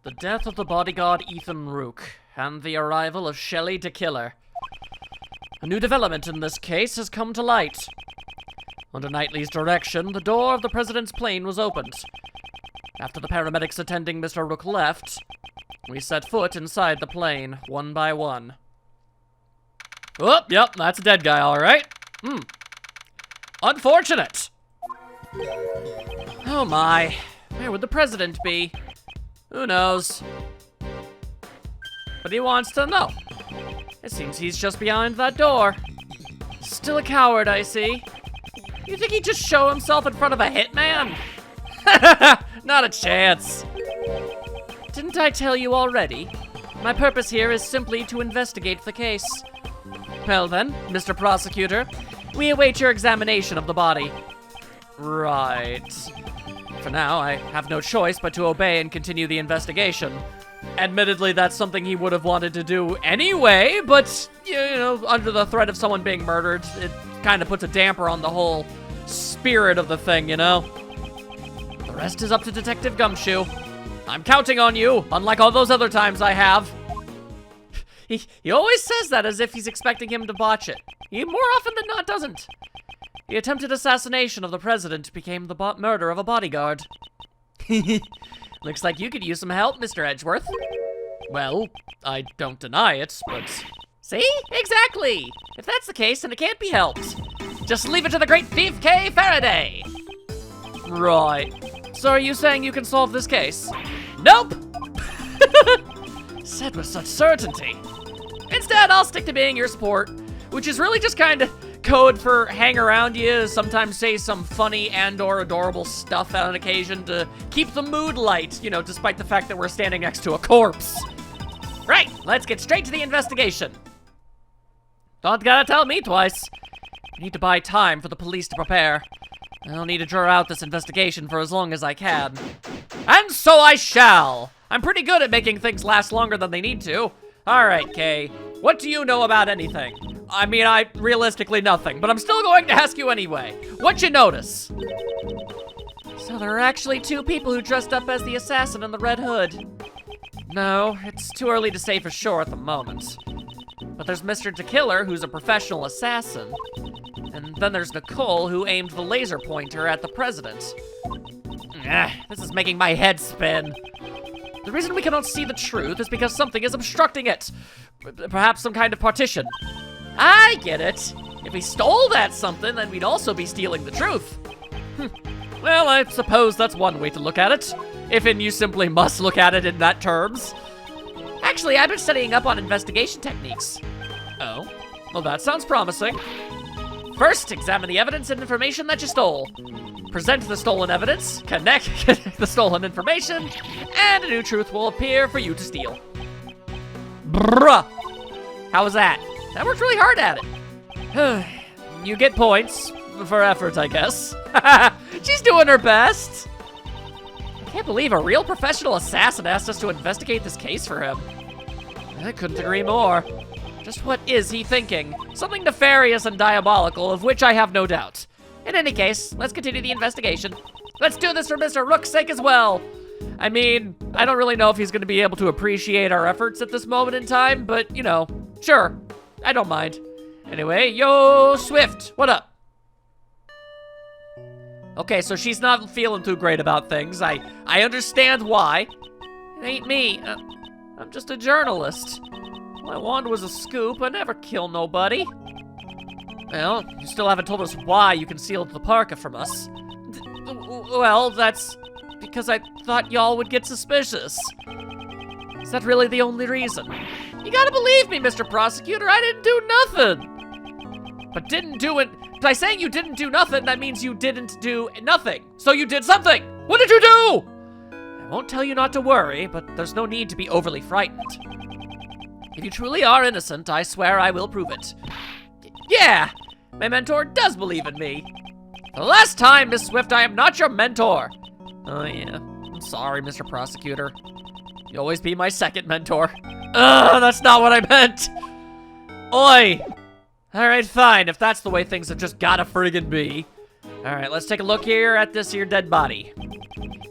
The death of the bodyguard Ethan Rook, and the arrival of Shelley the Killer. A new development in this case has come to light. Under Knightley's direction, the door of the president's plane was opened. After the paramedics attending Mr. Rook left, we set foot inside the plane, one by one. Oh, yep, that's a dead guy, all right. Unfortunate. Oh my, where would the president be? Who knows? But he wants to know. It seems he's just behind that door. Still a coward, I see. You think he'd just show himself in front of a hitman? Not a chance. Didn't I tell you already? My purpose here is simply to investigate the case. Well then, Mr. Prosecutor, we await your examination of the body. Right. For now, I have no choice but to obey and continue the investigation. Admittedly, that's something he would have wanted to do anyway, but, you know, under the threat of someone being murdered, it kind of puts a damper on the whole spirit of the thing, you know? The rest is up to Detective Gumshoe. I'm counting on you, unlike all those other times I have. He always says that as if he's expecting him to botch it. He more often than not doesn't. The attempted assassination of the president became the murder of a bodyguard. Looks like you could use some help, Mr. Edgeworth. Well, I don't deny it, but... See? Exactly! If that's the case, then it can't be helped. Just leave it to the great thief K. Faraday! Right. So are you saying you can solve this case? Nope! Said with such certainty. Instead, I'll stick to being your support, which is really just kind of code for hang around you, sometimes say some funny and or adorable stuff on occasion to keep the mood light, you know, despite the fact that we're standing next to a corpse. Right, let's get straight to the investigation. Don't gotta tell me twice. I need to buy time for the police to prepare. I'll need to draw out this investigation for as long as I can. And so I shall! I'm pretty good at making things last longer than they need to. Alright, Kay. What do you know about anything? I mean, realistically nothing, but I'm still going to ask you anyway. What'd you notice? So there are actually two people who dressed up as the assassin in the Red Hood. No, it's too early to say for sure at the moment. But there's Mr. the Killer, who's a professional assassin. And then there's Nicole, who aimed the laser pointer at the president. This is making my head spin. The reason we cannot see the truth is because something is obstructing it. Perhaps some kind of partition. I get it. If we stole that something, then we'd also be stealing the truth. Well, I suppose that's one way to look at it. If you simply must look at it in that terms. Actually, I've been studying up on investigation techniques. Oh? Well, that sounds promising. First, examine the evidence and information that you stole. Present the stolen evidence, connect the stolen information, and a new truth will appear for you to steal. Bruh! How was that? That worked really hard at it. You get points for effort, I guess. She's doing her best. I can't believe a real professional assassin asked us to investigate this case for him. I couldn't agree more. Just what is he thinking? Something nefarious and diabolical, of which I have no doubt. In any case, let's continue the investigation. Let's do this for Mr. Rook's sake as well. I mean, I don't really know if he's going to be able to appreciate our efforts at this moment in time, but, you know, sure. I don't mind. Anyway, yo, Swift, what up? Okay, so she's not feeling too great about things. I understand why. It ain't me. I'm just a journalist. All I wanted was a scoop. I never kill nobody. Well, you still haven't told us why you concealed the parka from us. Well, that's because I thought y'all would get suspicious. Is that really the only reason? You gotta believe me, Mr. Prosecutor, I didn't do nothing. But didn't do it, by saying you didn't do nothing, that means you didn't do nothing. So you did something. What did you do? I won't tell you not to worry, but there's no need to be overly frightened. If you truly are innocent, I swear I will prove it. Yeah, my mentor does believe in me. For the last time, Miss Swift, I am not your mentor. Oh yeah, I'm sorry, Mr. Prosecutor. You'll always be my second mentor. Ugh, that's not what I meant. Oi. All right, fine, if that's the way things have just gotta friggin' be. All right, let's take a look here at this here dead body.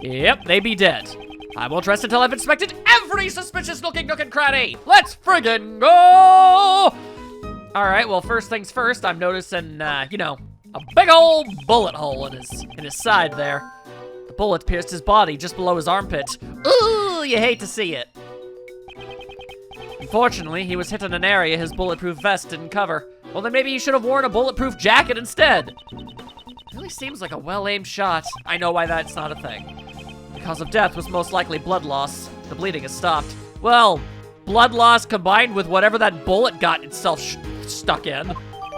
Yep, they be dead. I won't rest until I've inspected every suspicious looking nook and cranny. Let's friggin' go! All right, well, first things first, I'm noticing, you know, a big old bullet hole in his side there. The bullet pierced his body just below his armpit. Ooh, you hate to see it. Unfortunately, he was hit in an area his bulletproof vest didn't cover. Well, then maybe he should have worn a bulletproof jacket instead. Really seems like a well-aimed shot. I know why that's not a thing. The cause of death was most likely blood loss. The bleeding has stopped. Well, blood loss combined with whatever that bullet got itself stuck in.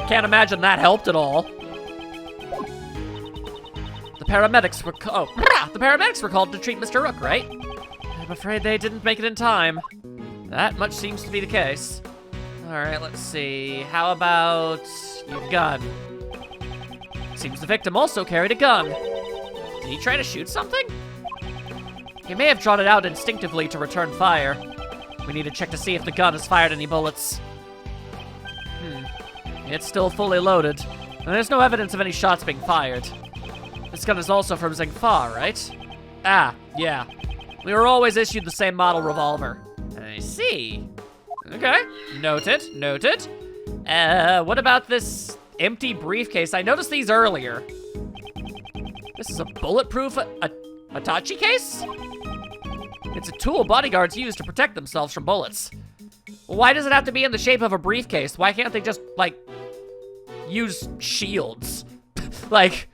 Can't imagine that helped at all. The paramedics were called to treat Mr. Rook, right? I'm afraid they didn't make it in time. That much seems to be the case. All right, let's see. How about your gun? Seems the victim also carried a gun. Did he try to shoot something? He may have drawn it out instinctively to return fire. We need to check to see if the gun has fired any bullets. It's still fully loaded, and there's no evidence of any shots being fired. This gun is also from Zingfar, right? Ah, yeah. We were always issued the same model revolver. I see. Okay, noted, noted. What about this empty briefcase? I noticed these earlier. This is a bulletproof Hitachi case? It's a tool bodyguards use to protect themselves from bullets. Why does it have to be in the shape of a briefcase? Why can't they just, like, use shields? Like,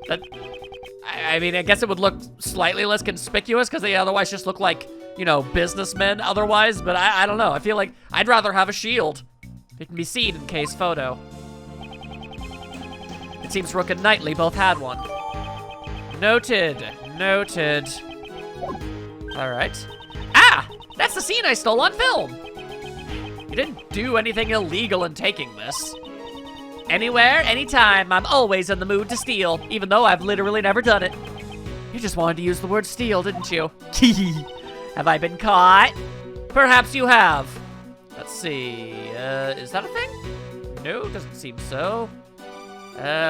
that... I mean, I guess it would look slightly less conspicuous because they otherwise just look like, you know, businessmen otherwise, but I don't know. I feel like I'd rather have a shield. It can be seen in case photo. It seems Rook and Knightley both had one. Noted, noted. All right. Ah, that's the scene I stole on film. You didn't do anything illegal in taking this. Anywhere, anytime, I'm always in the mood to steal, even though I've literally never done it. You just wanted to use the word steal, didn't you? Have I been caught? Perhaps you have. Let's see, is that a thing? No, doesn't seem so.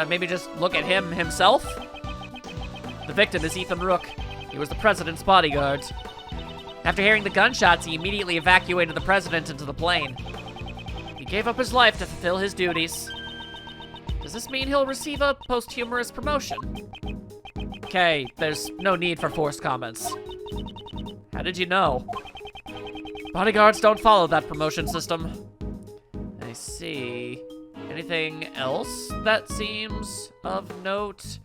Maybe just look at him himself? The victim is Ethan Rook. He was the president's bodyguard. After hearing the gunshots, he immediately evacuated the president into the plane. He gave up his life to fulfill his duties. Does this mean he'll receive a posthumous promotion? Okay, there's no need for forced comments. How did you know? Bodyguards don't follow that promotion system. I see. Anything else that seems of note?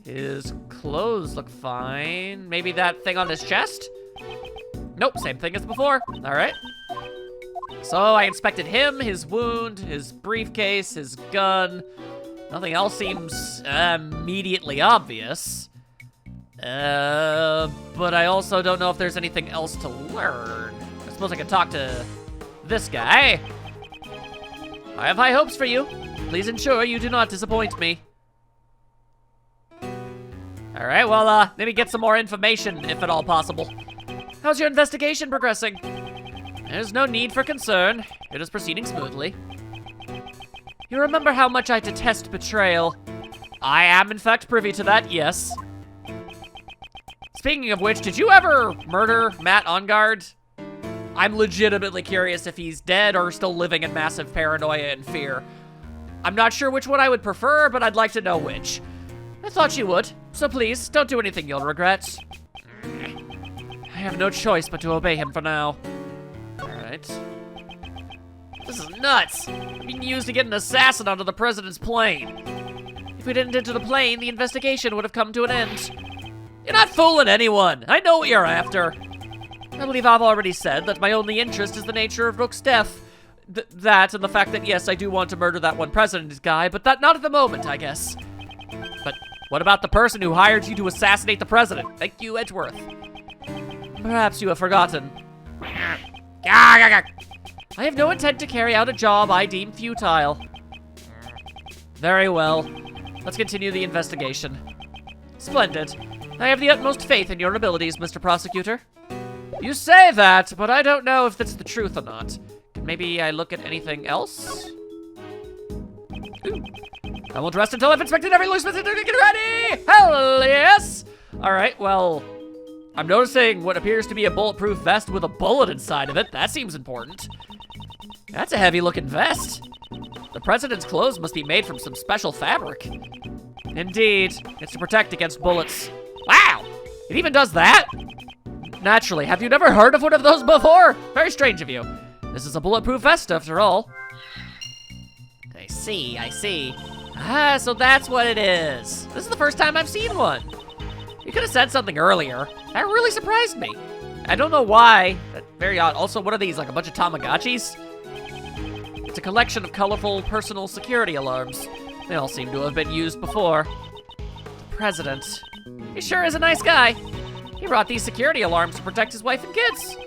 His clothes look fine. Maybe that thing on his chest? Nope, same thing as before. All right. So I inspected him, his wound, his briefcase, his gun. Nothing else seems immediately obvious. But I also don't know if there's anything else to learn. I suppose I could talk to this guy. I have high hopes for you. Please ensure you do not disappoint me. All right, well, let me get some more information, if at all possible. How's your investigation progressing? There's no need for concern. It is proceeding smoothly. You remember how much I detest betrayal. I am, in fact, privy to that, yes. Speaking of which, did you ever murder Matt Onguard? I'm legitimately curious if he's dead or still living in massive paranoia and fear. I'm not sure which one I would prefer, but I'd like to know which. I thought you would, so please, don't do anything you'll regret. I have no choice but to obey him for now. Alright. This is nuts! Being used to get an assassin onto the president's plane. If we didn't enter the plane, the investigation would have come to an end. You're not fooling anyone! I know what you're after! I believe I've already said that my only interest is the nature of Rook's death. That and the fact that, yes, I do want to murder that one president guy, but that not at the moment, I guess. But what about the person who hired you to assassinate the president? Thank you, Edgeworth. Perhaps you have forgotten. I have no intent to carry out a job I deem futile. Very well. Let's continue the investigation. Splendid. I have the utmost faith in your abilities, Mr. Prosecutor. You say that, but I don't know if that's the truth or not. Can maybe I look at anything else? Ooh. I won't rest until I've inspected every loose method to get ready! Hell yes! Alright, well, I'm noticing what appears to be a bulletproof vest with a bullet inside of it. That seems important. That's a heavy-looking vest. The president's clothes must be made from some special fabric. Indeed, it's to protect against bullets. Wow, it even does that? Naturally, have you never heard of one of those before? Very strange of you. This is a bulletproof vest after all. I see, I see. Ah, so that's what it is. This is the first time I've seen one. You could have said something earlier. That really surprised me. I don't know why. That's very odd. Also, what are these, like a bunch of Tamagotchis? It's a collection of colorful personal security alarms. They all seem to have been used before. The president. He sure is a nice guy. He brought these security alarms to protect his wife and kids.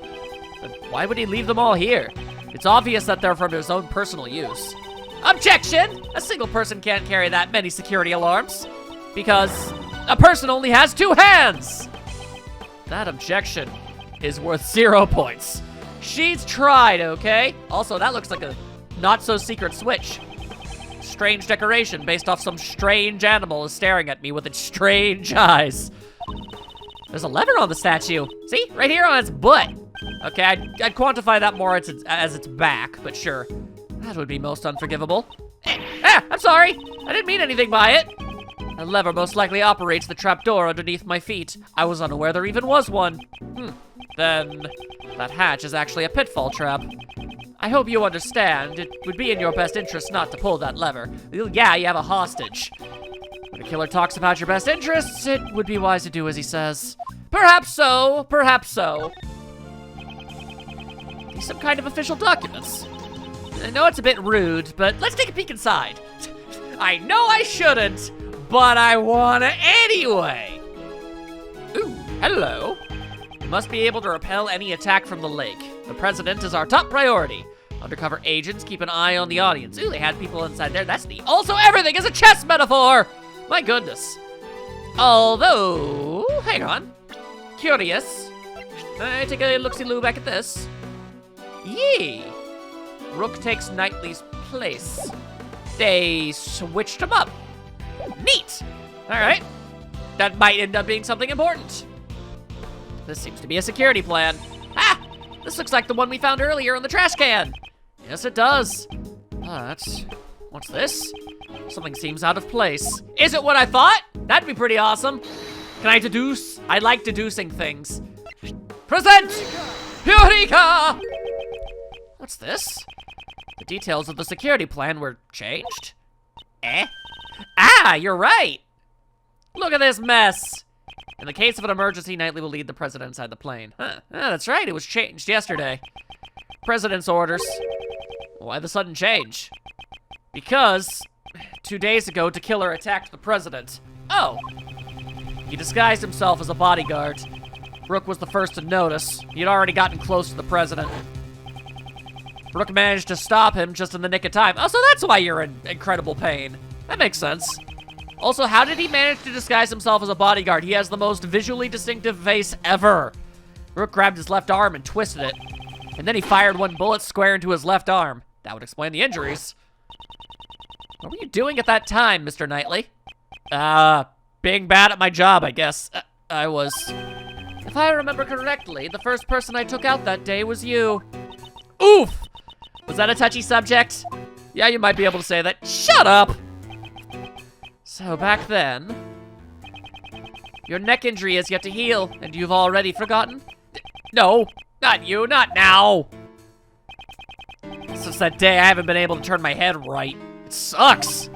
But why would he leave them all here? It's obvious that they're from his own personal use. Objection! A single person can't carry that many security alarms. Because a person only has 2 hands! That objection is worth 0 points. She's tried, okay? Also, that looks like a not-so-secret switch. Strange decoration based off some strange animal is staring at me with its strange eyes. There's a lever on the statue. See? Right here on its butt. Okay, I'd quantify that more as its back, but sure. That would be most unforgivable. I'm sorry. I didn't mean anything by it. A lever most likely operates the trapdoor underneath my feet. I was unaware there even was one. Then that hatch is actually a pitfall trap. I hope you understand. It would be in your best interest not to pull that lever. Yeah, you have a hostage. When a killer talks about your best interests, it would be wise to do as he says. Perhaps so, perhaps so. These some kind of official documents. I know it's a bit rude, but let's take a peek inside. I know I shouldn't, but I wanna anyway. Ooh, hello. You must be able to repel any attack from the lake. The president is our top priority. Undercover agents keep an eye on the audience. Ooh, they had people inside there. That's neat. Also, everything is a chess metaphor. My goodness. Although, hang on. Curious. I take a look-see-loo back at this. Yee. Rook takes Knightley's place. They switched him up. Neat. All right. That might end up being something important. This seems to be a security plan. Ah! This looks like the one we found earlier in the trash can. Yes, it does. What's this? Something seems out of place. Is it what I thought? That'd be pretty awesome. Can I deduce? I like deducing things. Present! Eureka! What's this? The details of the security plan were changed. Ah, you're right. Look at this mess. In the case of an emergency, Knightley will lead the president inside the plane. Huh, that's right, it was changed yesterday. President's orders. Why the sudden change? Because 2 days ago, the killer attacked the president. Oh. He disguised himself as a bodyguard. Rook was the first to notice. He'd already gotten close to the president. Rook managed to stop him just in the nick of time. Oh, so that's why you're in incredible pain. That makes sense. Also, how did he manage to disguise himself as a bodyguard? He has the most visually distinctive face ever. Rook grabbed his left arm and twisted it. And then he fired one bullet square into his left arm. That would explain the injuries. What were you doing at that time, Mr. Knightley? Being bad at my job, I guess. I was. If I remember correctly, the first person I took out that day was you. Oof! Was that a touchy subject? Yeah, you might be able to say that. Shut up! So back then, your neck injury has yet to heal, and you've already forgotten? No, not you, not now. Since that day, I haven't been able to turn my head right. It sucks.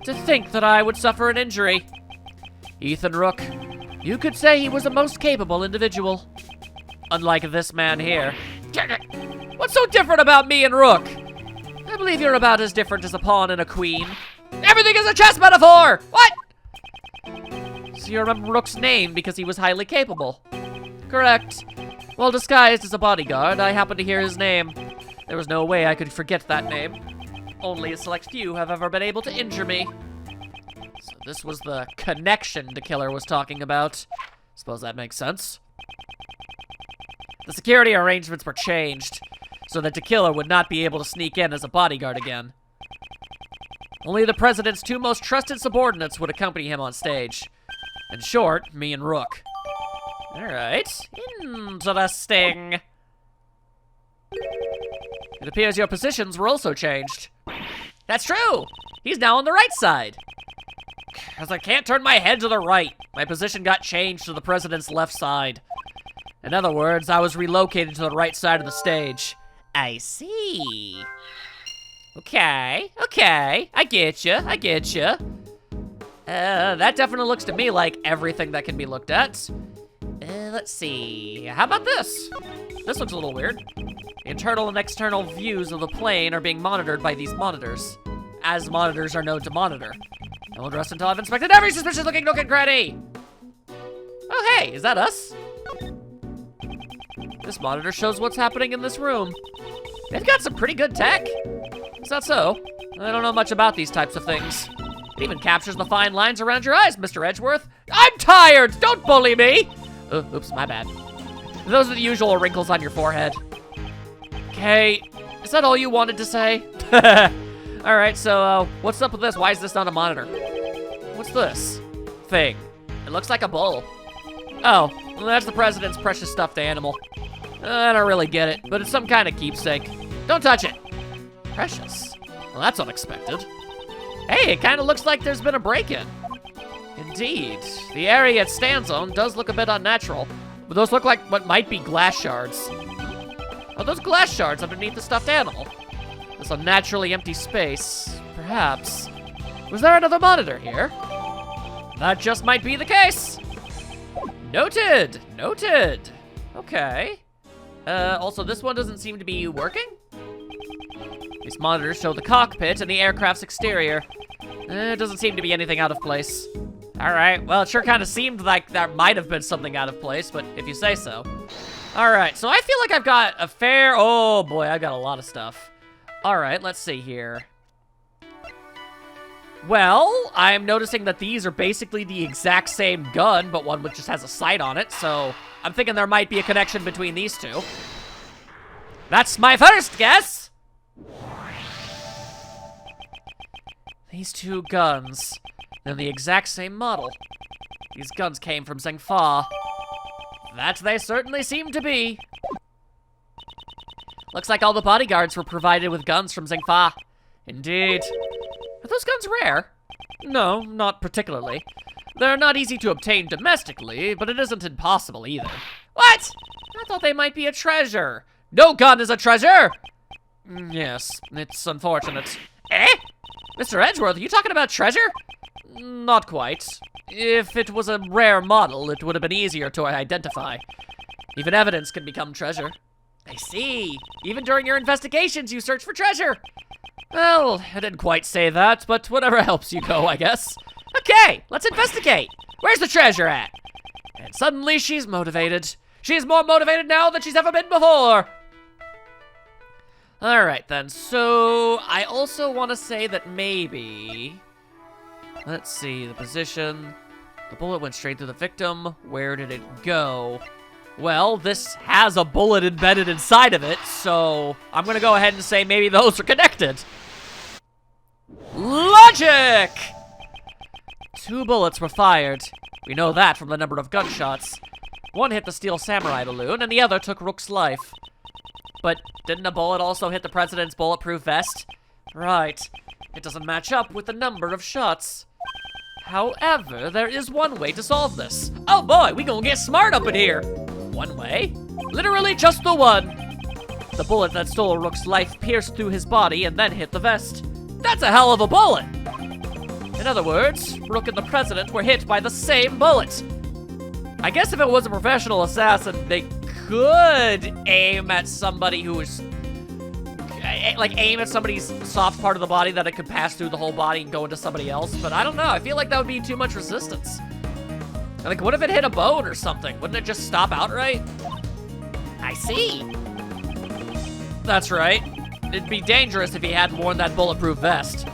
To think that I would suffer an injury. Ethan Rook, you could say he was the most capable individual. Unlike this man here. What's so different about me and Rook? I believe you're about as different as a pawn and a queen. Everything is a chess metaphor! What? So you remember Rook's name because he was highly capable. Correct. While disguised as a bodyguard, I happened to hear his name. There was no way I could forget that name. Only a select few have ever been able to injure me. So this was the connection the killer was talking about. Suppose that makes sense. The security arrangements were changed so that the killer would not be able to sneak in as a bodyguard again. Only the president's 2 most trusted subordinates would accompany him on stage. In short, me and Rook. Alright. Interesting. It appears your positions were also changed. That's true! He's now on the right side. Because I can't turn my head to the right. My position got changed to the president's left side. In other words, I was relocated to the right side of the stage. I see. Okay, I get you. That definitely looks to me like everything that can be looked at. Let's see. How about this? This looks a little weird. The internal and external views of the plane are being monitored by these monitors, as monitors are known to monitor. I won't rest until I've inspected every suspicious-looking nook and cranny. Oh, hey, is that us? This monitor shows what's happening in this room. They've got some pretty good tech. Is that so? I don't know much about these types of things. It even captures the fine lines around your eyes, Mr. Edgeworth. I'm tired! Don't bully me! Oops, my bad. Those are the usual wrinkles on your forehead. Okay, is that all you wanted to say? Alright, so, what's up with this? Why is this not a monitor? What's this thing? It looks like a bull. Oh, well, that's the president's precious stuffed animal. I don't really get it, but it's some kind of keepsake. Don't touch it. Precious? Well, that's unexpected. Hey, it kind of looks like there's been a break-in. Indeed. The area it stands on does look a bit unnatural, but those look like what might be glass shards. Are those glass shards underneath the stuffed animal? This unnaturally empty space, perhaps. Was there another monitor here? That just might be the case. Noted. Okay. Also, this one doesn't seem to be working. These monitors show the cockpit and the aircraft's exterior. It doesn't seem to be anything out of place. All right, well, it sure kind of seemed like there might have been something out of place, but if you say so. All right, so I feel like I've got a fair, oh boy, I've got a lot of stuff. All right, let's see here. Well, I'm noticing that these are basically the exact same gun, but one which just has a sight on it, so I'm thinking there might be a connection between these two. That's my first guess! These two guns, they're the exact same model. These guns came from Zhengfa. That they certainly seem to be. Looks like all the bodyguards were provided with guns from Zhengfa. Indeed. Are those guns rare? No, not particularly. They're not easy to obtain domestically, but it isn't impossible either. What? I thought they might be a treasure. No gun is a treasure! Yes, it's unfortunate. Eh? Mr. Edgeworth, are you talking about treasure? Not quite. If it was a rare model, it would have been easier to identify. Even evidence can become treasure. I see. Even during your investigations, you search for treasure. Well, I didn't quite say that, but whatever helps you go, I guess. Okay, let's investigate. Where's the treasure at? And suddenly she's motivated. She's more motivated now than she's ever been before. All right, then. So I also want to say that maybe... Let's see, the position. The bullet went straight through the victim. Where did it go? Well, this has a bullet embedded inside of it, so I'm gonna go ahead and say maybe those are connected. Logic! 2 bullets were fired. We know that from the number of gunshots. One hit the steel samurai balloon, and the other took Rook's life. But didn't a bullet also hit the president's bulletproof vest? Right. It doesn't match up with the number of shots. However, there is one way to solve this. Oh boy, we gonna get smart up in here. One way? Literally just the one. The bullet that stole Rook's life pierced through his body and then hit the vest. That's a hell of a bullet. In other words, Rook and the president were hit by the same bullet. I guess if it was a professional assassin, they could aim at somebody who was... Like, aim at somebody's soft part of the body that it could pass through the whole body and go into somebody else. But I don't know. I feel like that would be too much resistance. Like, what if it hit a bone or something? Wouldn't it just stop outright? I see. That's right. It'd be dangerous if he hadn't worn that bulletproof vest.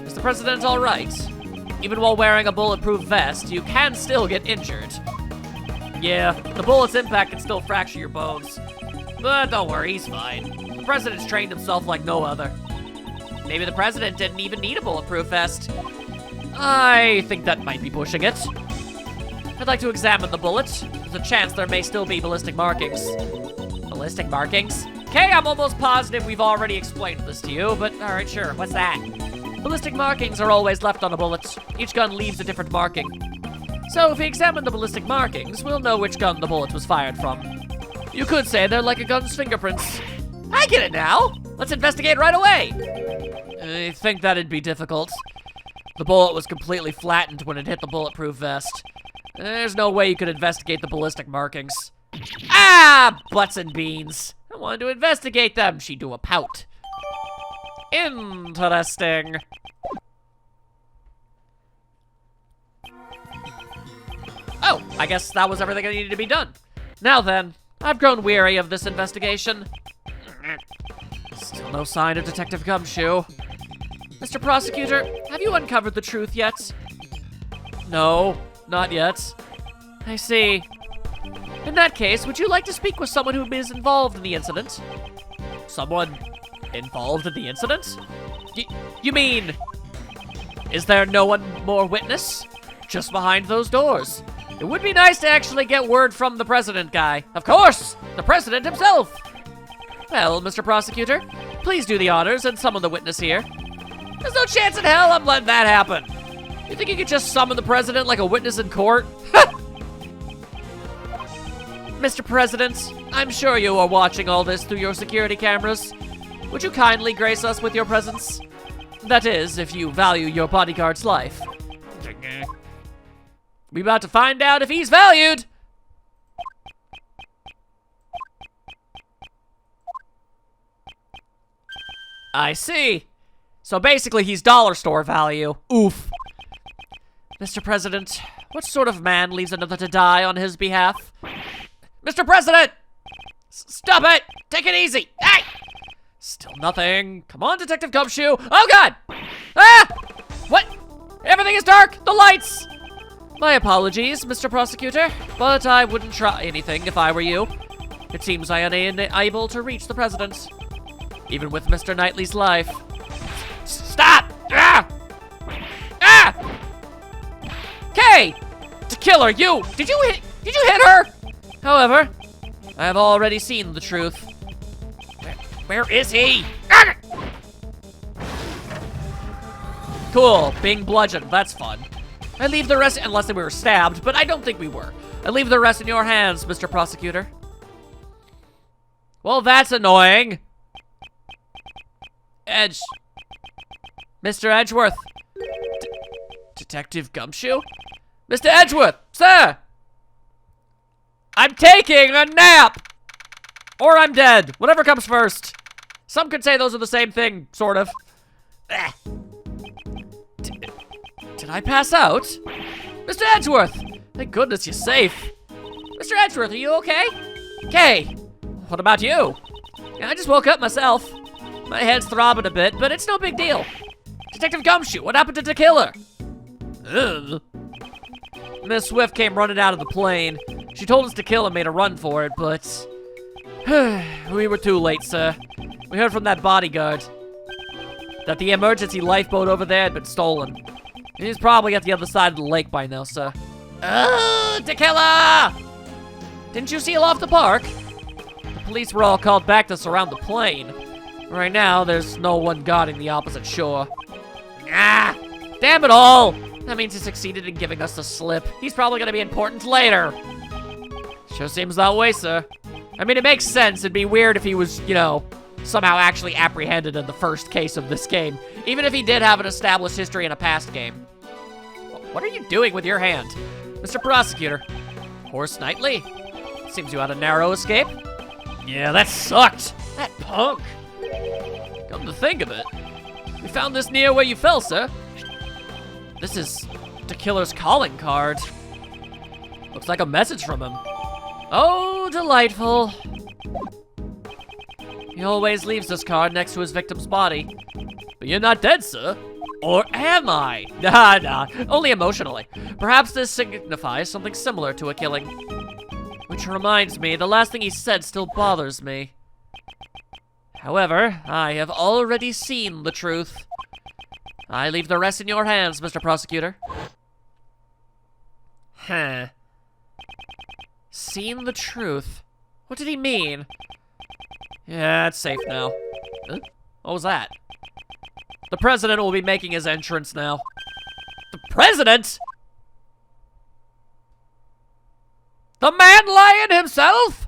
Is the president all right? Even while wearing a bulletproof vest, you can still get injured. Yeah, the bullet's impact can still fracture your bones. But don't worry, he's fine. The president's trained himself like no other. Maybe the president didn't even need a bulletproof vest. I think that might be pushing it. I'd like to examine the bullet. There's a chance there may still be ballistic markings. Ballistic markings? Okay, I'm almost positive we've already explained this to you, but alright, sure. What's that? Ballistic markings are always left on a bullet. Each gun leaves a different marking. So if we examine the ballistic markings, we'll know which gun the bullet was fired from. You could say they're like a gun's fingerprints. I get it now! Let's investigate right away! I think that'd be difficult. The bullet was completely flattened when it hit the bulletproof vest. There's no way you could investigate the ballistic markings. Ah! Butts and beans. I wanted to investigate them. She'd do a pout. Interesting. Oh, I guess that was everything that needed to be done. Now then, I've grown weary of this investigation. Still no sign of Detective Gumshoe. Mr. Prosecutor, have you uncovered the truth yet? No, not yet. I see. In that case, would you like to speak with someone who is involved in the incident? Someone involved in the incident? You mean, is there no one more witness? Just behind those doors. It would be nice to actually get word from the president guy. Of course, the president himself. Well, Mr. Prosecutor, please do the honors and summon the witness here. There's no chance in hell I'm letting that happen. You think you could just summon the president like a witness in court? Mr. President, I'm sure you are watching all this through your security cameras. Would you kindly grace us with your presence? That is, if you value your bodyguard's life. We about to find out if he's valued. I see. So basically he's dollar store value. Oof. Mr. President, what sort of man leaves another to die on his behalf? Mr. President! Stop it! Take it easy! Hey! Still nothing. Come on, Detective Gumshoe. Oh, God! Ah! What? Everything is dark! The lights! My apologies, Mr. Prosecutor, but I wouldn't try anything if I were you. It seems I am unable to reach the president, even with Mr. Knightley's life. Stop! Ah! Ah! Kay! To kill her, you! Did you hit her? However, I have already seen the truth. Where is he? Ah! Cool, being bludgeoned, that's fun. I leave the rest, unless we were stabbed, but I don't think we were. I leave the rest in your hands, Mr. Prosecutor. Well, that's annoying. Mr. Edgeworth. Detective Gumshoe? Mr. Edgeworth, sir! I'm taking a nap! Or I'm dead, whatever comes first. Some could say those are the same thing, sort of. Did I pass out? Mr. Edgeworth! Thank goodness you're safe. Mr. Edgeworth, are you okay? Okay. What about you? Yeah, I just woke up myself. My head's throbbing a bit, but it's no big deal. Detective Gumshoe, what happened to the killer? Ugh. Miss Swift came running out of the plane. She told us to kill and made a run for it, but... we were too late, sir. We heard from that bodyguard that the emergency lifeboat over there had been stolen. He's probably at the other side of the lake by now, sir. The killer! Didn't you seal off the park? The police were all called back to surround the plane. Right now, there's no one guarding the opposite shore. Ah! Damn it all! That means he succeeded in giving us the slip. He's probably gonna be important later. Sure seems that way, sir. I mean, it makes sense. It'd be weird if he was, you know, somehow actually apprehended in the first case of this game, even if he did have an established history in a past game. What are you doing with your hand? Mr. Prosecutor. Horace Knightley? Seems you had a narrow escape. Yeah, that sucked. That punk. Come to think of it, we found this near where you fell, sir. This is the killer's calling card. Looks like a message from him. Oh, delightful. He always leaves this card next to his victim's body. But you're not dead, sir. Or am I? Nah, only emotionally. Perhaps this signifies something similar to a killing. Which reminds me, the last thing he said still bothers me. However, I have already seen the truth. I leave the rest in your hands, Mr. Prosecutor. Huh. Seen the truth. What did he mean? Yeah, it's safe now. Huh? What was that? The president will be making his entrance now. The president? The man lion himself?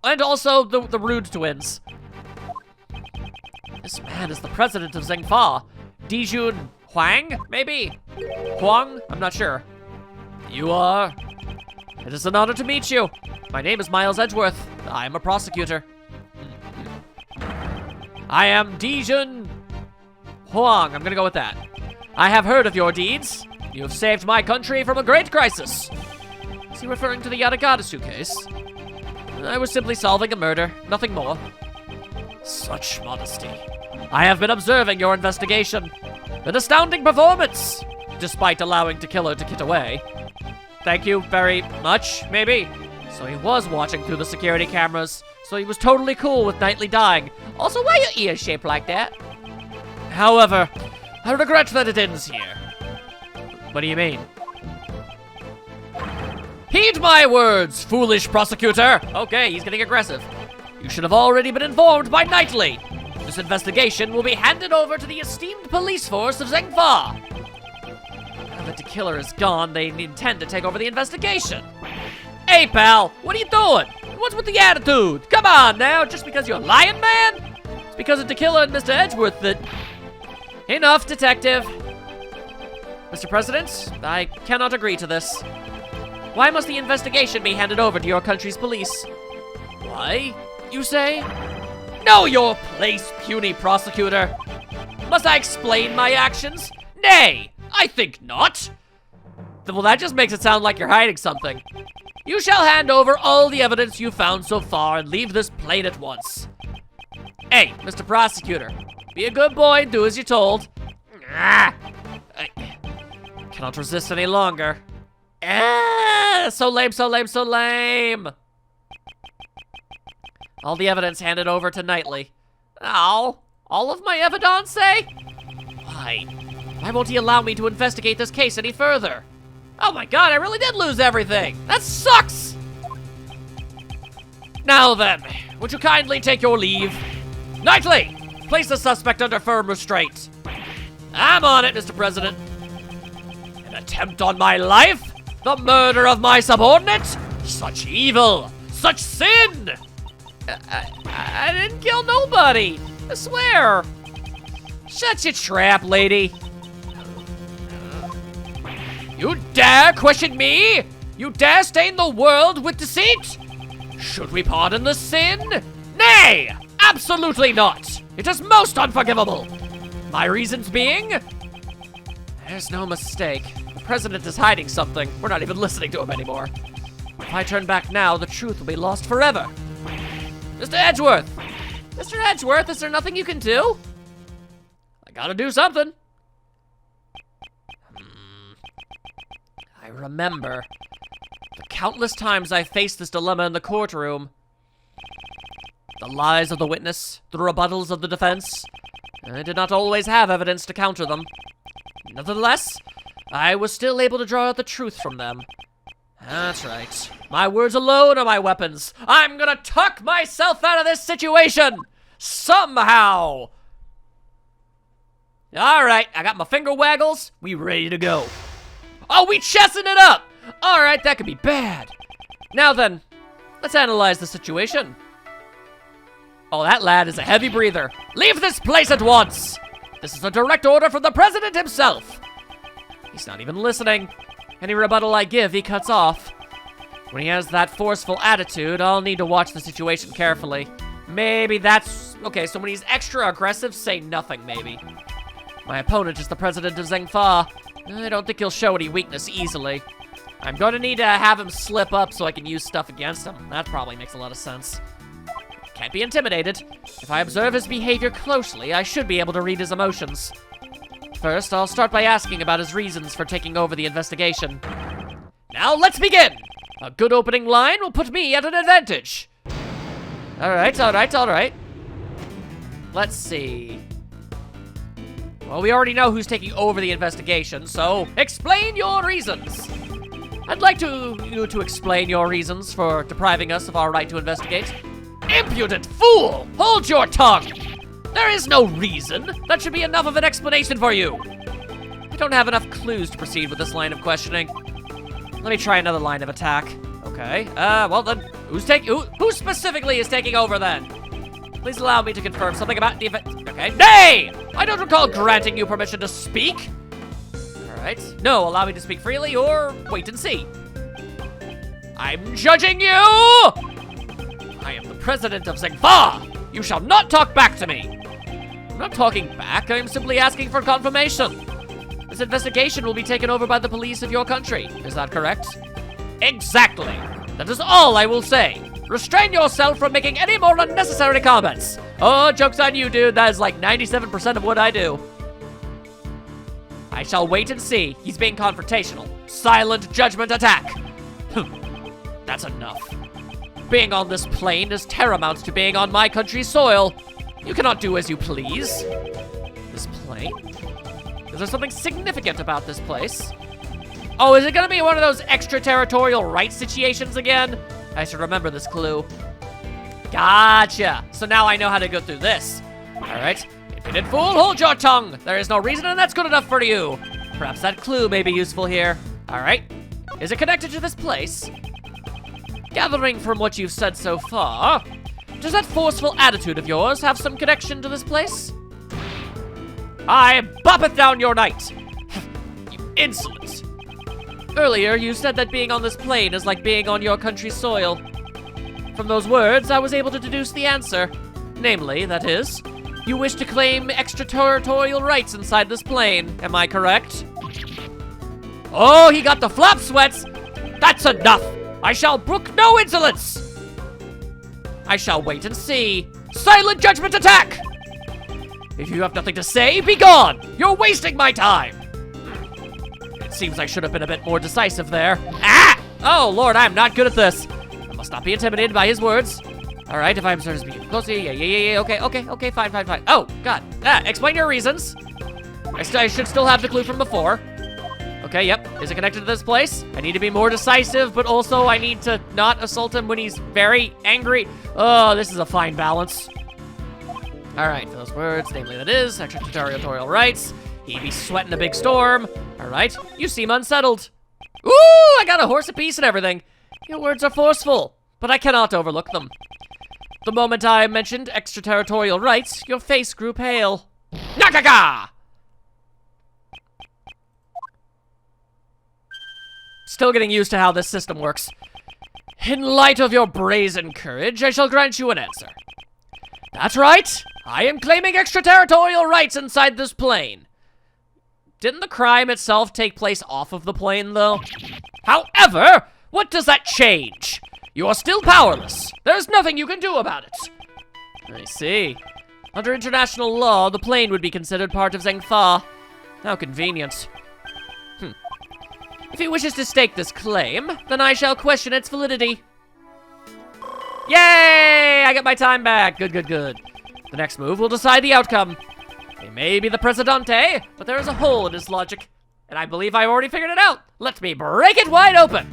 And also the Rude twins. This man is the president of Zhengfa. Dijun Huang, maybe? Huang? I'm not sure. You are? It is an honor to meet you. My name is Miles Edgeworth. I am a prosecutor. I am Dijun Huang. I'm gonna go with that. I have heard of your deeds. You have saved my country from a great crisis. Is he referring to the Yadagadasu case? I was simply solving a murder, nothing more. Such modesty. I have been observing your investigation. An astounding performance, despite allowing the killer to get away. Thank you very much, maybe. So he was watching through the security cameras, so he was totally cool with Knightley dying. Also, why are your ears shaped like that? However, I regret that it ends here. What do you mean? Heed my words, foolish prosecutor! Okay, he's getting aggressive. You should have already been informed by Knightley. This investigation will be handed over to the esteemed police force of Zhengfa. Now that the killer is gone, they intend to take over the investigation. Hey, pal, what are you doing? What's with the attitude? Come on now, just because you're a lion man? It's because of the killer and Mr. Edgeworth that... Enough, detective. Mr. President, I cannot agree to this. Why must the investigation be handed over to your country's police? Why, you say? Know your place, puny prosecutor. Must I explain my actions? Nay, I think not. Well, that just makes it sound like you're hiding something. You shall hand over all the evidence you've found so far and leave this plane at once. Hey, Mr. Prosecutor, be a good boy and do as you're told. I cannot resist any longer. So lame, so lame, so lame. All the evidence handed over to Knightley. Ow, all of my evidence, eh? Why? Why won't he allow me to investigate this case any further? Oh my god, I really did lose everything. That sucks. Now then, would you kindly take your leave? Knightley, place the suspect under firm restraint. I'm on it, Mr. President. An attempt on my life? The murder of my subordinate? Such evil! Such sin! I didn't kill nobody! I swear! Shut your trap, lady! You dare question me? You dare stain the world with deceit? Should we pardon the sin? Nay! Absolutely not! It is most unforgivable! My reasons being? There's no mistake. The president is hiding something. We're not even listening to him anymore. If I turn back now, the truth will be lost forever. Mr. Edgeworth! Mr. Edgeworth, is there nothing you can do? I gotta do something. I remember the countless times I faced this dilemma in the courtroom. The lies of the witness, the rebuttals of the defense. I did not always have evidence to counter them. Nevertheless, I was still able to draw out the truth from them. That's right. My words alone are my weapons. I'm gonna tuck myself out of this situation! Somehow! Alright, I got my finger waggles. We ready to go. Oh, we chessing it up! Alright, that could be bad. Now then, let's analyze the situation. Oh, that lad is a heavy breather. Leave this place at once! This is a direct order from the president himself. He's not even listening. Any rebuttal I give, he cuts off. When he has that forceful attitude, I'll need to watch the situation carefully. Maybe that's... Okay, so when he's extra aggressive, say nothing, maybe. My opponent is the president of Zhengfa. I don't think he'll show any weakness easily. I'm going to need to have him slip up so I can use stuff against him. That probably makes a lot of sense. Can't be intimidated. If I observe his behavior closely, I should be able to read his emotions. First, I'll start by asking about his reasons for taking over the investigation. Now, let's begin! A good opening line will put me at an advantage. Alright, alright, alright. Let's see. Well, we already know who's taking over the investigation, so explain your reasons. I'd like you to explain your reasons for depriving us of our right to investigate. Impudent fool! Hold your tongue! There is no reason. That should be enough of an explanation for you. I don't have enough clues to proceed with this line of questioning. Let me try another line of attack. Okay, well then, who specifically is taking over then? Please allow me to confirm something about okay, nay! I don't recall granting you permission to speak. All right, no, allow me to speak freely or wait and see. I'm judging you! I am the president of Zengfa! You shall not talk back to me! I'm not talking back, I'm simply asking for confirmation. This investigation will be taken over by the police of your country, is that correct? Exactly! That is all I will say. Restrain yourself from making any more unnecessary comments. Oh, joke's on you, dude. That is like 97% of what I do. I shall wait and see. He's being confrontational. Silent judgment attack. That's enough. Being on this plane is tantamount to being on my country's soil. You cannot do as you please. This plane? Is there something significant about this place? Oh, is it gonna be one of those extraterritorial rights situations again? I should remember this clue. Gotcha. So now I know how to go through this. All right. Impudent fool, hold your tongue. There is no reason, and that's good enough for you. Perhaps that clue may be useful here. All right. Is it connected to this place? Gathering from what you've said so far, does that forceful attitude of yours have some connection to this place? I boppeth down your night. You insolent. Earlier, you said that being on this plane is like being on your country's soil. From those words, I was able to deduce the answer. Namely, that is, you wish to claim extraterritorial rights inside this plane. Am I correct? Oh, he got the flop sweats! That's enough! I shall brook no insolence! I shall wait and see. Silent judgment attack! If you have nothing to say, be gone! You're wasting my time! Seems I should have been a bit more decisive there. Ah! Oh, Lord, I'm not good at this. I must not be intimidated by his words. All right, if I'm sort of speaking closely, yeah, okay, fine. Oh, God. Explain your reasons. I should still have the clue from before. Okay, yep. Is it connected to this place? I need to be more decisive, but also I need to not assault him when he's very angry. Oh, this is a fine balance. All right, for those words, namely that is, extraterritorial rights. He be sweating a big storm. All right, you seem unsettled. Ooh, I got a horse apiece and everything. Your words are forceful, but I cannot overlook them. The moment I mentioned extraterritorial rights, your face grew pale. Nagaga! Still getting used to how this system works. In light of your brazen courage, I shall grant you an answer. That's right. I am claiming extraterritorial rights inside this plane. Didn't the crime itself take place off of the plane, though? However, what does that change? You are still powerless. There's nothing you can do about it. I see. Under international law, the plane would be considered part of Zengfa. How convenient. If he wishes to stake this claim, then I shall question its validity. Yay! I get my time back. Good. The next move will decide the outcome. He may be the Presidente, but there is a hole in his logic, and I believe I've already figured it out. Let me break it wide open.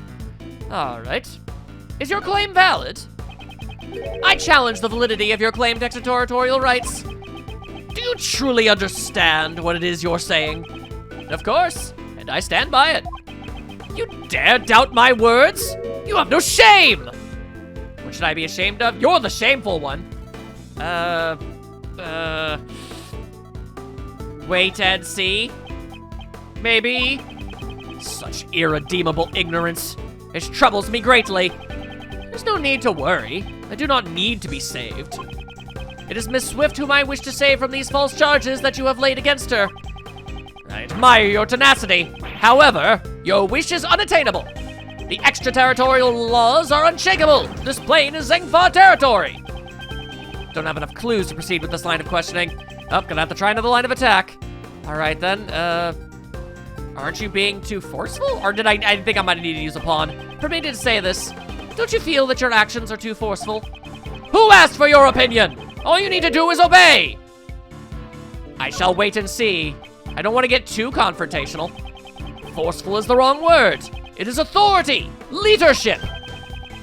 All right. Is your claim valid? I challenge the validity of your claimed extraterritorial rights. Do you truly understand what it is you're saying? Of course, and I stand by it. You dare doubt my words? You have no shame! What should I be ashamed of? You're the shameful one. Wait and see. Maybe. Such irredeemable ignorance. It troubles me greatly. There's no need to worry. I do not need to be saved. It is Miss Swift whom I wish to save from these false charges that you have laid against her. I admire your tenacity. However, your wish is unattainable. The extraterritorial laws are unshakable. This plane is Zengfa territory. Don't have enough clues to proceed with this line of questioning. Oh, gonna have to try another line of attack. All right, then. Aren't you being too forceful? Or did I think I might need to use a pawn. Permitted to say this. Don't you feel that your actions are too forceful? Who asked for your opinion? All you need to do is obey. I shall wait and see. I don't want to get too confrontational. Forceful is the wrong word. It is authority, leadership.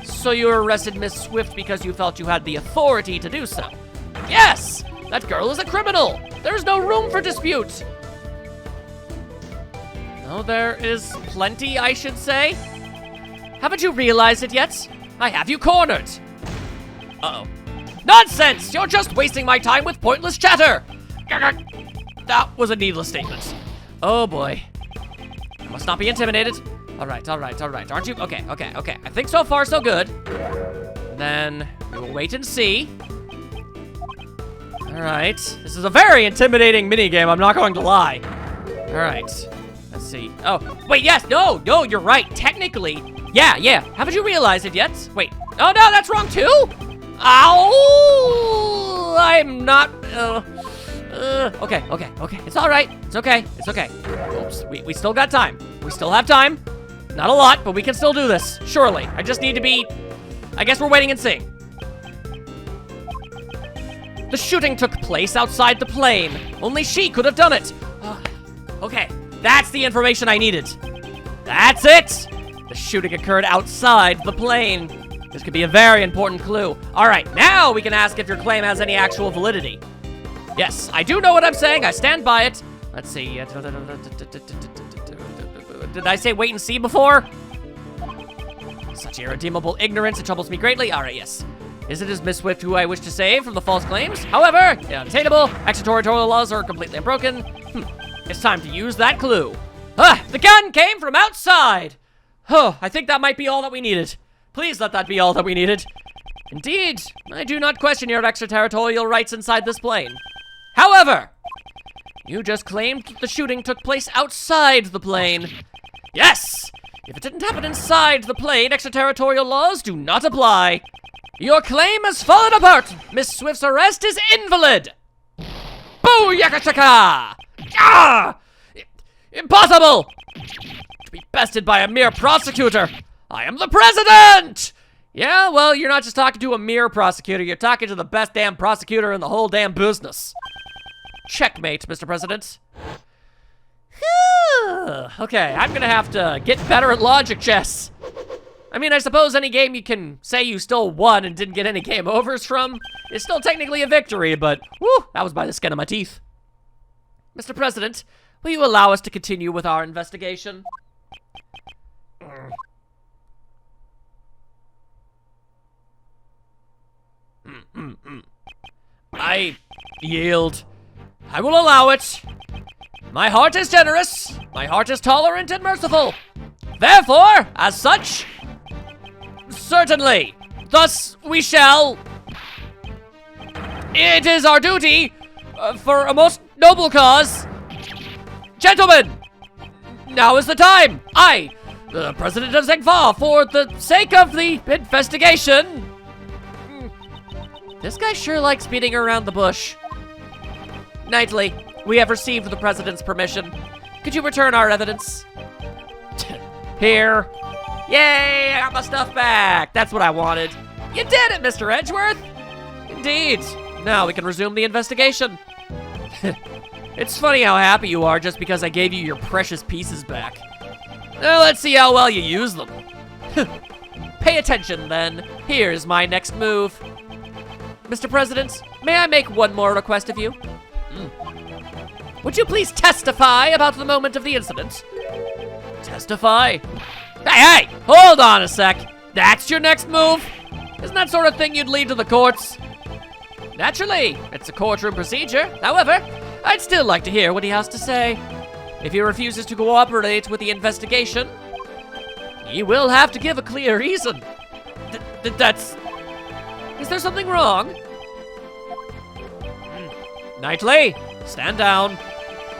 So you arrested Miss Swift because you felt you had the authority to do so. Yes, that girl is a criminal. There's no room for dispute. No, there is plenty, I should say. Haven't you realized it yet? I have you cornered. Uh-oh. Nonsense! You're just wasting my time with pointless chatter. That was a needless statement. Oh boy. I must not be intimidated. All right. Aren't you? Okay. I think so far so good. Then we will wait and see. All right. This is a very intimidating minigame, I'm not going to lie. All right. Let's see. Oh, wait, yes. No, you're right. Technically. Yeah. Haven't you realized it yet? Wait. Oh, no, that's wrong too? Ow! I'm not... Okay. It's all right. It's okay. Oops, we still got time. We still have time. Not a lot, but we can still do this. Surely. I just need to be... I guess we're waiting and seeing. The shooting took place outside the plane. Only she could have done it. Okay, that's the information I needed. That's it! The shooting occurred outside the plane. This could be a very important clue. All right, now we can ask if your claim has any actual validity. Yes, I do know what I'm saying. I stand by it. Let's see. Did I say wait and see before? Such irredeemable ignorance. It troubles me greatly. All right, yes. Is it Miss Swift who I wish to save from the false claims? However, they're unattainable. Extraterritorial laws are completely unbroken. It's time to use that clue. The gun came from outside. I think that might be all that we needed. Please let that be all that we needed. Indeed, I do not question your extraterritorial rights inside this plane. However, you just claimed the shooting took place outside the plane. Yes! If it didn't happen inside the plane, extraterritorial laws do not apply. Your claim has fallen apart. Miss Swift's arrest is invalid. Booyakachaka! Ah! Impossible! To be bested by a mere prosecutor. I am the president! Yeah, well, you're not just talking to a mere prosecutor. You're talking to the best damn prosecutor in the whole damn business. Checkmate, Mr. President. Okay, I'm gonna have to get better at logic chess. I mean, I suppose any game you can say you still won and didn't get any game overs from is still technically a victory, but whew, that was by the skin of my teeth. Mr. President, will you allow us to continue with our investigation? I yield. I will allow it. My heart is generous. My heart is tolerant and merciful. Therefore, as such, certainly, thus we shall. It is our duty for a most noble cause. Gentlemen, now is the time. I, the President of Zegfa, for the sake of the investigation. This guy sure likes beating around the bush. Knightley, we have received the President's permission. Could you return our evidence? Here. Yay, I got my stuff back. That's what I wanted. You did it, Mr. Edgeworth. Indeed. Now we can resume the investigation. It's funny how happy you are just because I gave you your precious pieces back. Now let's see how well you use them. Pay attention, then. Here's my next move. Mr. President, may I make one more request of you? Would you please testify about the moment of the incident? Testify? Hey, hold on a sec. That's your next move? Isn't that sort of thing you'd leave to the courts? Naturally, it's a courtroom procedure. However, I'd still like to hear what he has to say. If he refuses to cooperate with the investigation, he will have to give a clear reason. That's... Is there something wrong? Knightley, stand down.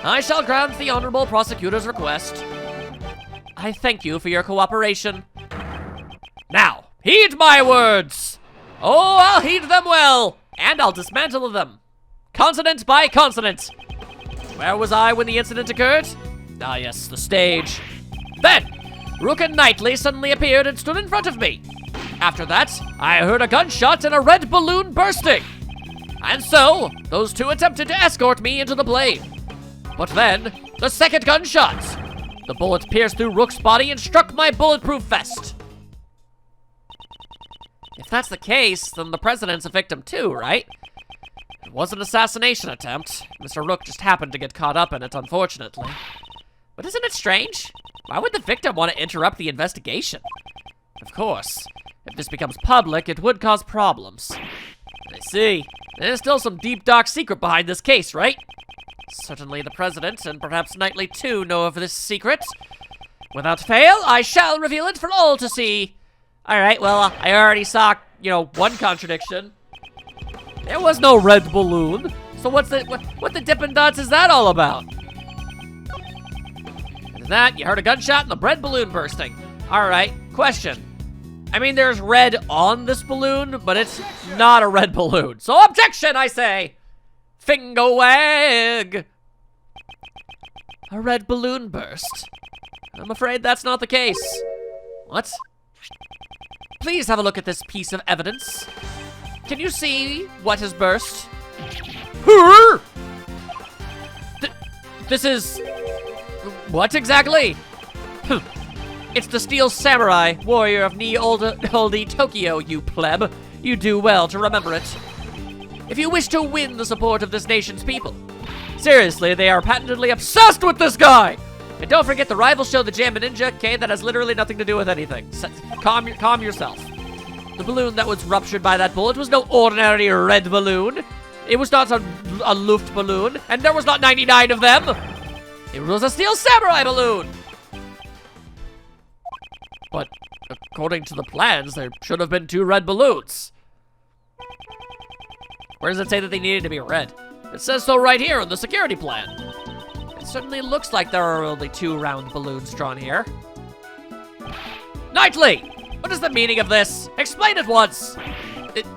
I shall grant the Honorable Prosecutor's request. I thank you for your cooperation. Now, heed my words. Oh, I'll heed them well, and I'll dismantle them. Consonant by consonant. Where was I when the incident occurred? Ah, yes, the stage. Then, Rook and Knightley suddenly appeared and stood in front of me. After that, I heard a gunshot and a red balloon bursting. And so, those two attempted to escort me into the plane. But then, the second gunshot. The bullet pierced through Rook's body and struck my bulletproof vest. If that's the case, then the president's a victim too, right? It was an assassination attempt. Mr. Rook just happened to get caught up in it, unfortunately. But isn't it strange? Why would the victim want to interrupt the investigation? Of course, if this becomes public, it would cause problems. I see. There's still some deep, dark secret behind this case, right? Certainly the president, and perhaps Knightley too, know of this secret. Without fail, I shall reveal it for all to see. Alright, well, I already saw, one contradiction. There was no red balloon. So what the Dippin' Dots is that all about? And that, you heard a gunshot and the red balloon bursting. Alright, question. I mean, there's red on this balloon, but it's not a red balloon. So objection, I say! Finger wag! A red balloon burst. I'm afraid that's not the case. What? Please have a look at this piece of evidence. Can you see what has burst? This is... What exactly? It's the Steel Samurai, warrior of Oldie Tokyo, you pleb. You do well to remember it. If you wish to win the support of this nation's people. Seriously, they are patently obsessed with this guy! And don't forget the rival show, The Jammin' Ninja, okay? That has literally nothing to do with anything. Calm yourself. The balloon that was ruptured by that bullet was no ordinary red balloon. It was not a Luft balloon, and there was not 99 of them. It was a Steel Samurai balloon. But according to the plans, there should have been 2 red balloons. Where does it say that they needed to be red? It says so right here in the security plan. It certainly looks like there are only 2 round balloons drawn here. Knightley! What is the meaning of this? Explain it once!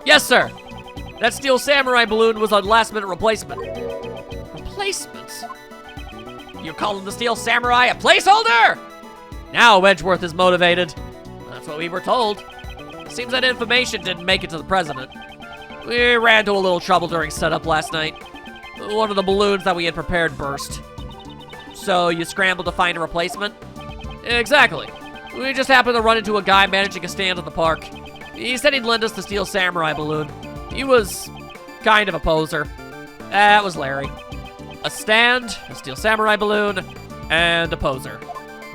Yes, sir. That Steel Samurai balloon was a last-minute replacement. Replacement? You're calling the Steel Samurai a placeholder? Now Edgeworth is motivated. That's what we were told. Seems that information didn't make it to the president. We ran into a little trouble during setup last night. One of the balloons that we had prepared burst. So you scrambled to find a replacement? Exactly. We just happened to run into a guy managing a stand at the park. He said he'd lend us the Steel Samurai balloon. He was kind of a poser. That was Larry. A stand, a Steel Samurai balloon, and a poser.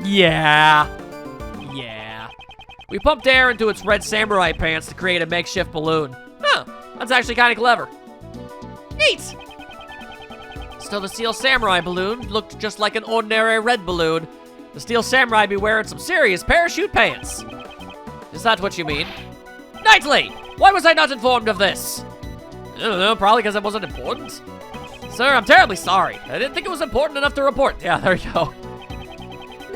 Yeah. We pumped air into its red samurai pants to create a makeshift balloon. Huh, that's actually kind of clever. Neat. Still, the Steel Samurai balloon looked just like an ordinary red balloon. The Steel Samurai be wearing some serious parachute pants. Is that what you mean? Knightley! Why was I not informed of this? I don't know, probably because it wasn't important. Sir, I'm terribly sorry. I didn't think it was important enough to report. Yeah, there you go.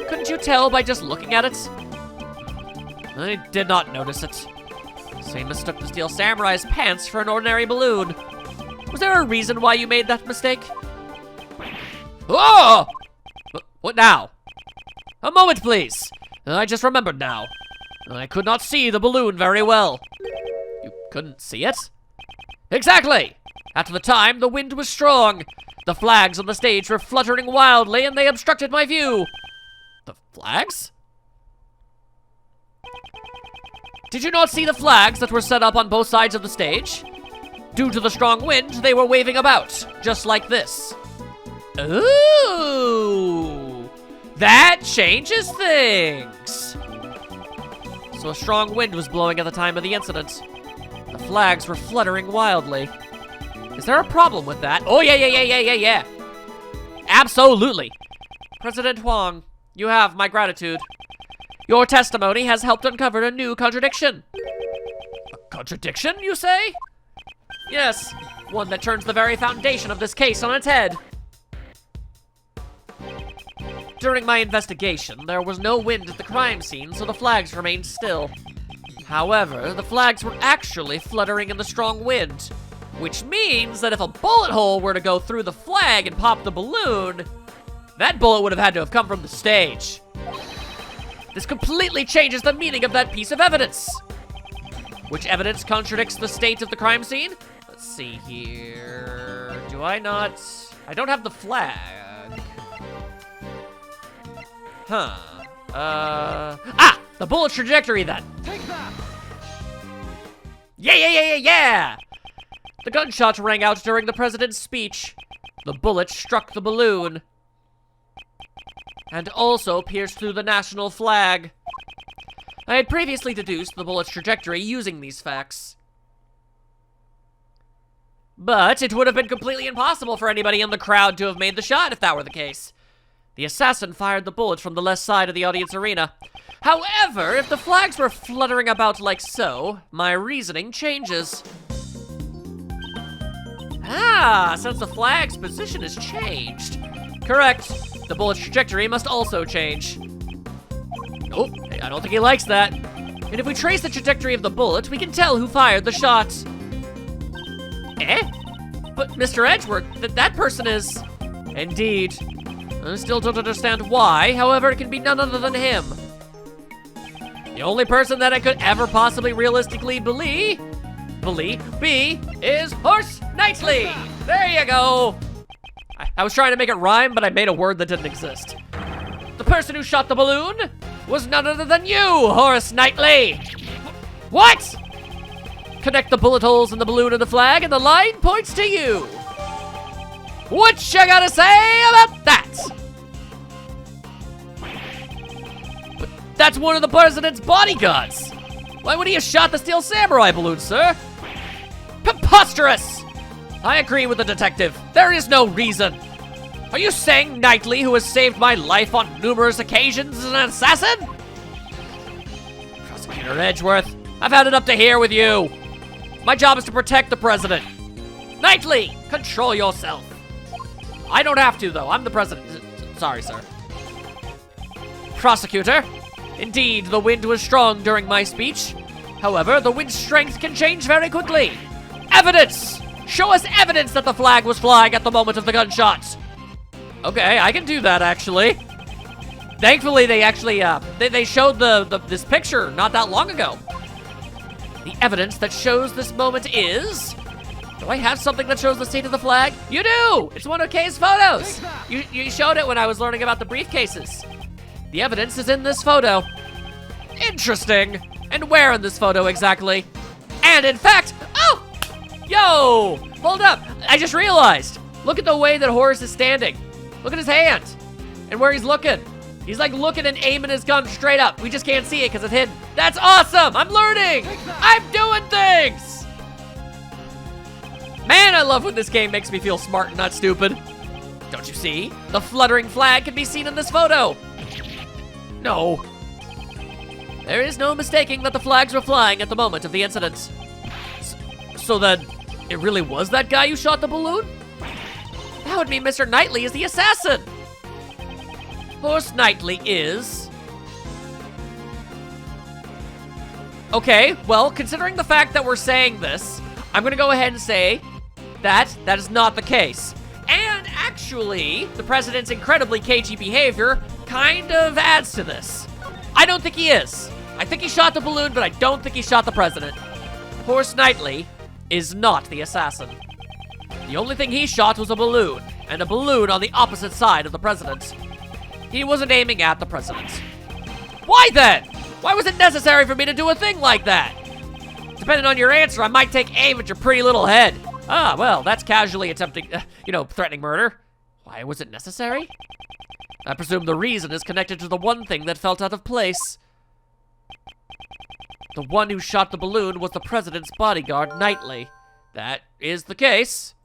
Couldn't you tell by just looking at it? I did not notice it. So you mistook the Steel Samurai's pants for an ordinary balloon. Was there a reason why you made that mistake? Oh! What now? A moment, please. I just remembered now. I could not see the balloon very well. You couldn't see it? Exactly! At the time, the wind was strong. The flags on the stage were fluttering wildly, and they obstructed my view. The flags? Did you not see the flags that were set up on both sides of the stage? Due to the strong wind, they were waving about, just like this. Ooh! That changes things! So a strong wind was blowing at the time of the incident. The flags were fluttering wildly. Is there a problem with that? Oh, yeah. Absolutely. President Huang, you have my gratitude. Your testimony has helped uncover a new contradiction. A contradiction, you say? Yes, one that turns the very foundation of this case on its head. During my investigation, there was no wind at the crime scene, so the flags remained still. However, the flags were actually fluttering in the strong wind, which means that if a bullet hole were to go through the flag and pop the balloon, that bullet would have had to have come from the stage. This completely changes the meaning of that piece of evidence. Which evidence contradicts the state of the crime scene? Let's see here. I don't have the flag. The bullet's trajectory then. Take that! Yeah! The gunshot rang out during the president's speech. The bullet struck the balloon and also pierced through the national flag. I had previously deduced the bullet's trajectory using these facts. But it would have been completely impossible for anybody in the crowd to have made the shot if that were the case. The assassin fired the bullet from the left side of the audience arena. However, if the flags were fluttering about like so, my reasoning changes. Since the flag's position has changed. Correct. The bullet's trajectory must also change. Oh, I don't think he likes that. And if we trace the trajectory of the bullet, we can tell who fired the shot. But Mr. Edgeworth, that person is... Indeed. I still don't understand why, however, it can be none other than him. The only person that I could ever possibly realistically be is Horse Knightley. There you go. I was trying to make it rhyme, but I made a word that didn't exist. The person who shot the balloon was none other than you, Horace Knightley. What? Connect the bullet holes in the balloon and the flag, and the line points to you. What you gotta say about that? But that's one of the president's bodyguards. Why would he have shot the Steel Samurai balloon, sir? Preposterous! I agree with the detective. There is no reason. Are you saying Knightley, who has saved my life on numerous occasions, is an assassin? Prosecutor Edgeworth, I've had it up to here with you. My job is to protect the president. Knightley, control yourself. I don't have to, though. I'm the president. Sorry, sir. Prosecutor, indeed, the wind was strong during my speech. However, the wind's strength can change very quickly. Evidence! Show us evidence that the flag was flying at the moment of the gunshots. Okay, I can do that, actually. Thankfully, they actually, they showed this picture not that long ago. The evidence that shows this moment is... Do I have something that shows the state of the flag? You do! It's one of Kay's photos! You showed it when I was learning about the briefcases. The evidence is in this photo. Interesting. And where in this photo exactly? And in fact... Oh! Yo! Hold up! I just realized. Look at the way that Horace is standing. Look at his hand. And where he's looking. He's like looking and aiming his gun straight up. We just can't see it because it's hidden. That's awesome! I'm learning! I'm doing things! Man, I love when this game makes me feel smart and not stupid. Don't you see? The fluttering flag can be seen in this photo. No. There is no mistaking that the flags were flying at the moment of the incident. So then, it really was that guy who shot the balloon? That would mean Mr. Knightley is the assassin. Horse Knightley is... Okay, well, considering the fact that we're saying this, I'm gonna go ahead and say that is not the case. And actually, the president's incredibly cagey behavior kind of adds to this. I don't think he is. I think he shot the balloon, but I don't think he shot the president. Horse Knightley is not the assassin. The only thing he shot was a balloon, and a balloon on the opposite side of the president. He wasn't aiming at the president. Why then? Why was it necessary for me to do a thing like that? Depending on your answer, I might take aim at your pretty little head. Ah, well, that's casually attempting, threatening murder. Why was it necessary? I presume the reason is connected to the one thing that felt out of place. The one who shot the balloon was the president's bodyguard, Knightley. That is the case.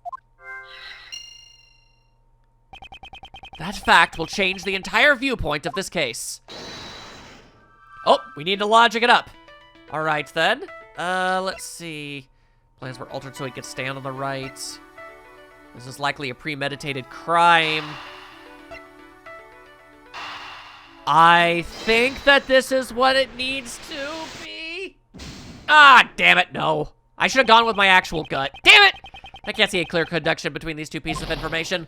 That fact will change the entire viewpoint of this case. Oh, we need to logic it up. All right, then. Let's see. Plans were altered so he could stand on the right. This is likely a premeditated crime. I think that this is what it needs to be. Ah, damn it, no. I should have gone with my actual gut. Damn it! I can't see a clear connection between these two pieces of information.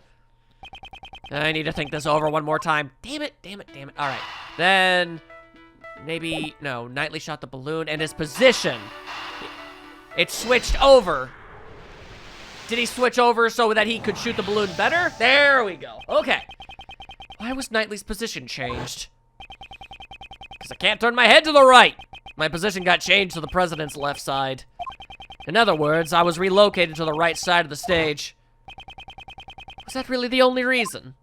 I need to think this over one more time. Damn it, damn it, damn it. All right, then maybe, no, Knightley shot the balloon and his position. It switched over. Did he switch over so that he could shoot the balloon better? There we go. Okay. Why was Knightley's position changed? because I can't turn my head to the right. My position got changed to the president's left side. In other words, I was relocated to the right side of the stage. Was that really the only reason?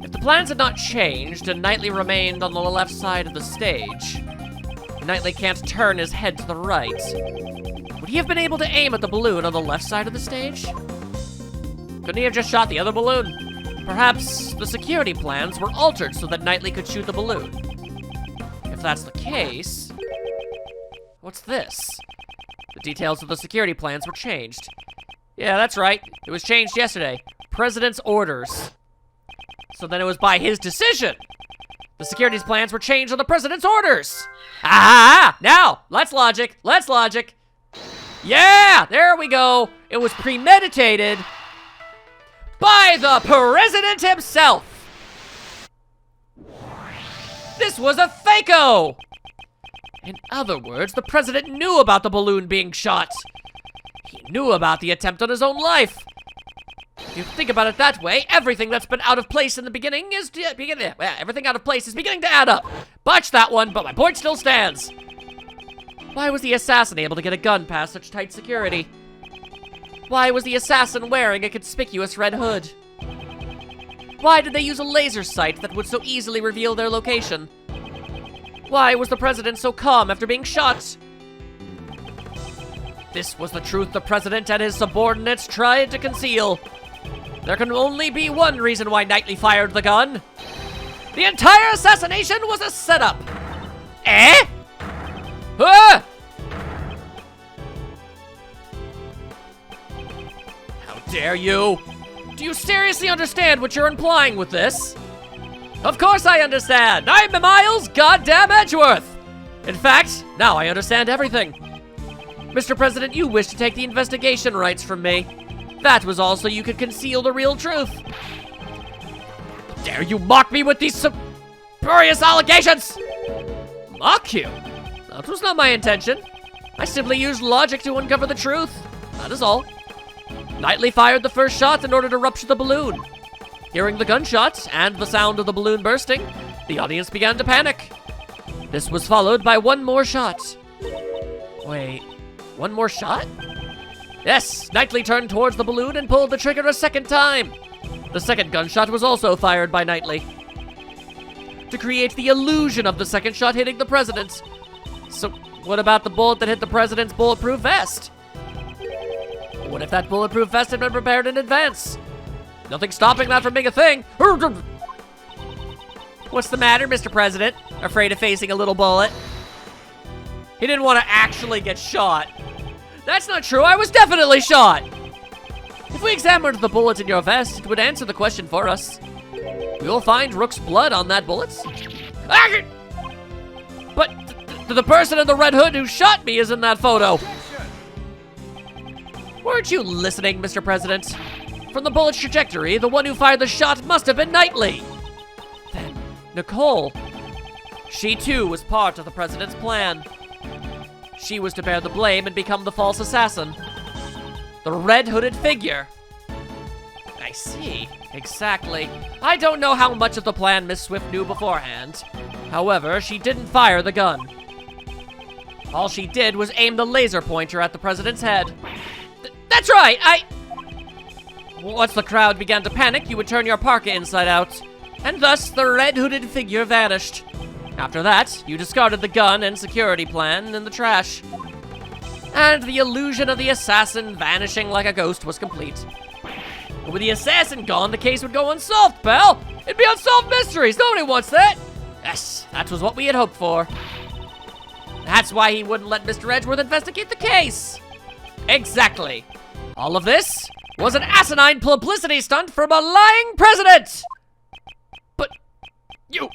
If the plans had not changed and Knightley remained on the left side of the stage, Knightley can't turn his head to the right. Would he have been able to aim at the balloon on the left side of the stage? Couldn't he have just shot the other balloon? Perhaps the security plans were altered so that Knightley could shoot the balloon. If that's the case... What's this? The details of the security plans were changed. Yeah, that's right. It was changed yesterday. President's orders. So then it was by his decision. The security's plans were changed on the president's orders. Ah! Now, let's logic. Let's logic. Yeah! There we go. It was premeditated by the president himself. This was a fake-o! In other words, the president knew about the balloon being shot. He knew about the attempt on his own life. If you think about it that way, everything that's been out of place in the beginning is everything out of place is beginning to add up. Botch that one, but my point still stands. Why was the assassin able to get a gun past such tight security? Why was the assassin wearing a conspicuous red hood? Why did they use a laser sight that would so easily reveal their location? Why was the president so calm after being shot? This was the truth the president and his subordinates tried to conceal. There can only be one reason why Knightley fired the gun. The entire assassination was a setup. Eh? Ah! How dare you? Do you seriously understand what you're implying with this? Of course I understand. I'm Miles goddamn Edgeworth. In fact, now I understand everything. Mr. President, you wish to take the investigation rights from me. That was all so you could conceal the real truth. Dare you mock me with these spurious allegations? Mock you? That was not my intention. I simply used logic to uncover the truth. That is all. Knightley fired the first shot in order to rupture the balloon. Hearing the gunshot and the sound of the balloon bursting, the audience began to panic. This was followed by one more shot. Wait, one more shot? Yes, Knightley turned towards the balloon and pulled the trigger a second time. The second gunshot was also fired by Knightley to create the illusion of the second shot hitting the president. So what about the bullet that hit the president's bulletproof vest? What if that bulletproof vest had been prepared in advance? Nothing stopping that from being a thing. What's the matter, Mr. President? Afraid of facing a little bullet? He didn't want to actually get shot. That's not true. I was definitely shot. If we examined the bullet in your vest, it would answer the question for us. We will find Rook's blood on that bullet. But the person in the red hood who shot me is in that photo. Weren't you listening, Mr. President? From the bullet's trajectory, the one who fired the shot must have been Knightley. Then, Nicole. She too was part of the president's plan. She was to bear the blame and become the false assassin. The red-hooded figure. I see. Exactly. I don't know how much of the plan Miss Swift knew beforehand. However, she didn't fire the gun. All she did was aim the laser pointer at the president's head. That's right, Once the crowd began to panic, you would turn your parka inside out. And thus, the red-hooded figure vanished. After that, you discarded the gun and security plan in the trash. And the illusion of the assassin vanishing like a ghost was complete. But with the assassin gone, the case would go unsolved, pal! It'd be unsolved mysteries! Nobody wants that! Yes, that was what we had hoped for. That's why he wouldn't let Mr. Edgeworth investigate the case! Exactly. All of this was an asinine publicity stunt from a lying president! But... You!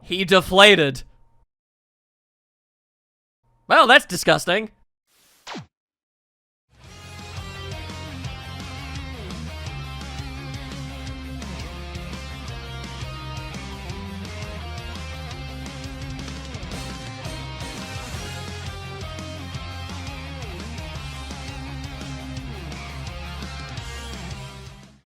He deflated. Well, that's disgusting.